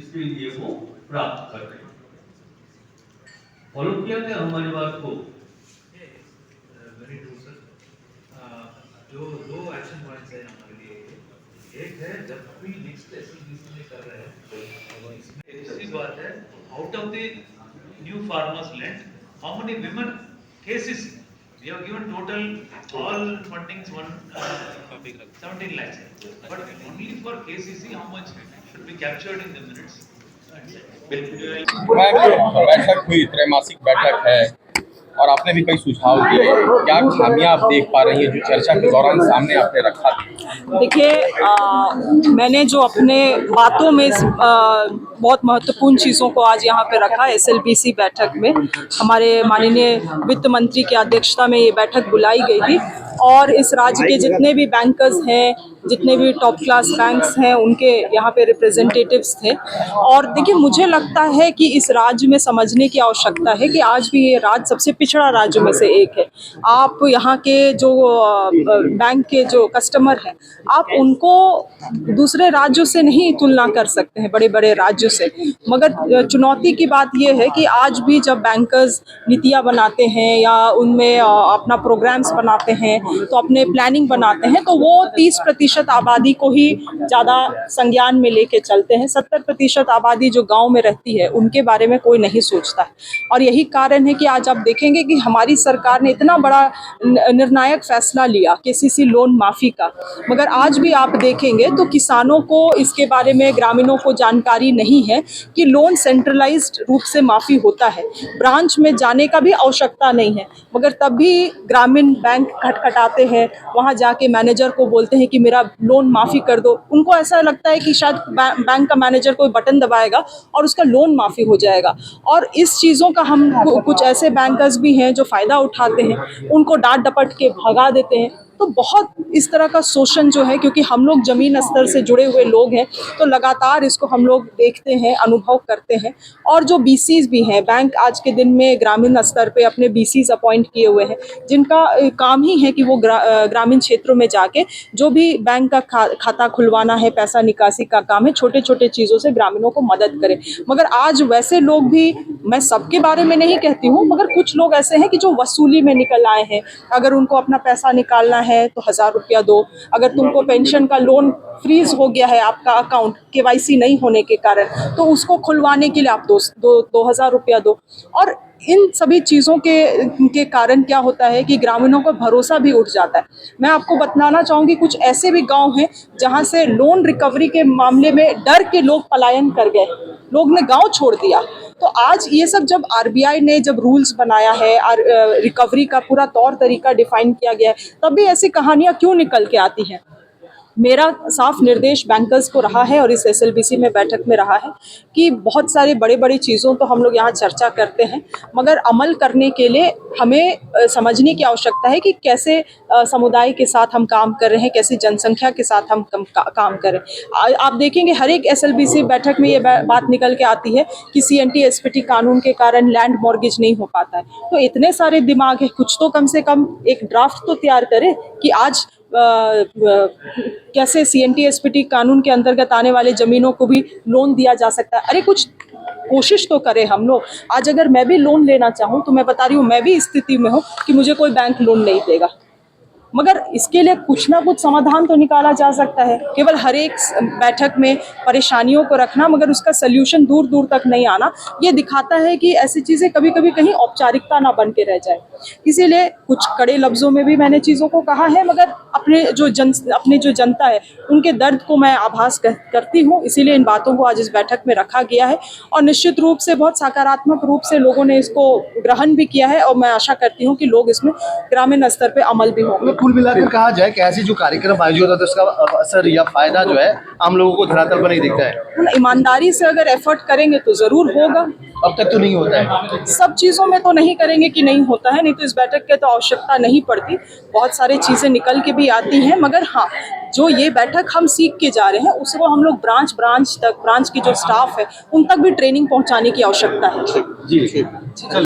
इसके लिए वो प्राप्त कर रहे हैं। फॉलो किया क्या हमारी बात को? Very true sir. जो दो एक्शन पॉइंट्स है हमारे लिए, एक है जब भी नेक्स्ट एसएलबीसी में कर रहे हैं, इसमें दूसरी बात है out of the new farmers land how many women cases we have given total all fundings 17 lakhs, but only for KCC how much should be captured in the minutes? बैठक हुई, त्रैमासिक बैठक है और आपने भी कई सुझाव दिए। क्या खामियां आप देख पा रही हैं जो चर्चा के दौरान सामने आपने रखा था? देखिए, मैंने जो अपने बातों में बहुत महत्वपूर्ण चीज़ों को आज यहाँ पे रखा एसएलबीसी बैठक में। हमारे माननीय वित्त मंत्री की अध्यक्षता में ये बैठक बुलाई गई थी और इस राज्य के जितने भी बैंकर्स हैं, जितने भी टॉप क्लास बैंक्स हैं, उनके यहाँ पे रिप्रेजेंटेटिव्स थे। और देखिए, मुझे लगता है कि इस राज्य में समझने की आवश्यकता है कि आज भी ये राज्य सबसे पिछड़ा राज्य में से एक है। आप यहाँ के जो बैंक के जो कस्टमर हैं, आप उनको दूसरे राज्यों से नहीं तुलना कर सकते हैं, बड़े बड़े राज्यों से। मगर चुनौती की बात ये है कि आज भी जब बैंकर्स नीतियाँ बनाते हैं या उनमें अपना प्रोग्राम्स बनाते हैं, तो अपने प्लानिंग बनाते हैं, तो वो 30% आबादी को ही ज़्यादा संज्ञान में लेके चलते हैं। 70% आबादी जो गांव में रहती है, उनके बारे में कोई नहीं सोचता है। और यही कारण है कि आज आप देखेंगे कि हमारी सरकार ने इतना बड़ा निर्णायक फैसला लिया केसीसी लोन माफ़ी का, मगर आज भी आप देखेंगे तो किसानों को इसके बारे में, ग्रामीणों को जानकारी नहीं है कि लोन सेंट्रलाइज्ड रूप से माफ़ी होता है। ब्रांच में जाने का भी आवश्यकता नहीं है, मगर तब भी ग्रामीण बैंक खटखटाते हैं, वहाँ जाके मैनेजर को बोलते हैं कि मेरा लोन माफ़ी कर दो। उनको ऐसा लगता है कि शायद बैंक का मैनेजर कोई बटन दबाएगा और उसका लोन माफ़ी हो जाएगा। और इस चीज़ों का हम कुछ ऐसे बैंकर्स भी हैं जो फ़ायदा उठाते हैं, उनको डांट डपट के भगा देते हैं। तो बहुत इस तरह का शोषण जो है, क्योंकि हम लोग ज़मीन स्तर से जुड़े हुए लोग हैं, तो लगातार इसको हम लोग देखते हैं, अनुभव करते हैं। और जो बीसीज भी हैं, बैंक आज के दिन में ग्रामीण स्तर पे अपने बीसीज अपॉइंट किए हुए हैं, जिनका काम ही है कि वो ग्रामीण क्षेत्रों में जाके जो भी बैंक का खाता खुलवाना है, पैसा निकासी का काम है, छोटे छोटे चीज़ों से ग्रामीणों को मदद करें। मगर आज वैसे लोग भी, मैं सबके बारे में नहीं कहती हूँ, मगर कुछ लोग ऐसे हैं कि जो वसूली में निकल आए हैं। अगर उनको अपना पैसा निकालना है तो 1000 रुपया दो। अगर तुमको पेंशन का लोन फ्रीज हो गया है, आपका अकाउंट केवाईसी नहीं होने के कारण, तो उसको खुलवाने के लिए आप 2000 रुपया दो। और इन सभी चीज़ों के कारण क्या होता है कि ग्रामीणों का भरोसा भी उठ जाता है। मैं आपको बताना चाहूँगी, कुछ ऐसे भी गांव हैं जहां से लोन रिकवरी के मामले में डर के लोग पलायन कर गए, लोग ने गांव छोड़ दिया। तो आज ये सब जब आरबीआई ने जब रूल्स बनाया है, रिकवरी का पूरा तौर तरीका डिफाइन किया गया है, तब भी ऐसी कहानियाँ क्यों निकल के आती हैं? मेरा साफ निर्देश बैंकर्स को रहा है और इस एसएलबीसी में बैठक में रहा है कि बहुत सारे बड़े बड़ी चीज़ों तो हम लोग यहाँ चर्चा करते हैं, मगर अमल करने के लिए हमें समझने की आवश्यकता है कि कैसे समुदाय के साथ हम काम कर रहे हैं, कैसी जनसंख्या के साथ हम काम करें। आप देखेंगे हर एक एसएलबीसी बैठक में ये बात निकल के आती है कि सीएनटी एसपीटी कानून के कारण लैंड मॉर्गेज नहीं हो पाता है। तो इतने सारे दिमाग है, कुछ तो कम से कम एक ड्राफ्ट तो तैयार करें कि आज कैसे सीएनटी एसपीटी कानून के अंतर्गत आने वाले ज़मीनों को भी लोन दिया जा सकता है। अरे कुछ कोशिश तो करें हम लोग। आज अगर मैं भी लोन लेना चाहूँ तो मैं बता रही हूँ, मैं भी स्थिति में हूँ कि मुझे कोई बैंक लोन नहीं देगा, मगर इसके लिए कुछ ना कुछ समाधान तो निकाला जा सकता है। केवल हर एक बैठक में परेशानियों को रखना, मगर उसका सल्यूशन दूर दूर तक नहीं आना, ये दिखाता है कि ऐसी चीज़ें कभी कभी कहीं औपचारिकता ना बन के रह जाए। इसीलिए कुछ कड़े लफ्ज़ों में भी मैंने चीज़ों को कहा है, मगर अपनी जो जनता है, उनके दर्द को मैं आभास करती हूँ। इसीलिए इन बातों को आज इस बैठक में रखा गया है और निश्चित रूप से बहुत सकारात्मक रूप से लोगों ने इसको ग्रहण भी किया है और मैं आशा करती हूँ कि लोग इसमें ग्रामीण स्तर पर अमल भी होंगे। कुल मिलाकर कहा जाए कि ऐसे जो कार्यक्रम आयोजित होता है उसका असर या फायदा जो है आम लोगों को धरातल पर नहीं दिखता है। ईमानदारी से अगर एफर्ट करेंगे तो जरूर होगा। अब तक तो नहीं होता है, सब चीज़ों में तो नहीं करेंगे कि नहीं होता है, नहीं तो इस बैठक की तो आवश्यकता नहीं पड़ती। बहुत सारी चीज़ें निकल के भी आती हैं, मगर हाँ, जो ये बैठक हम सीख के जा रहे हैं उसको हम लोग ब्रांच की जो स्टाफ है उन तक भी ट्रेनिंग पहुंचाने की आवश्यकता है। जी।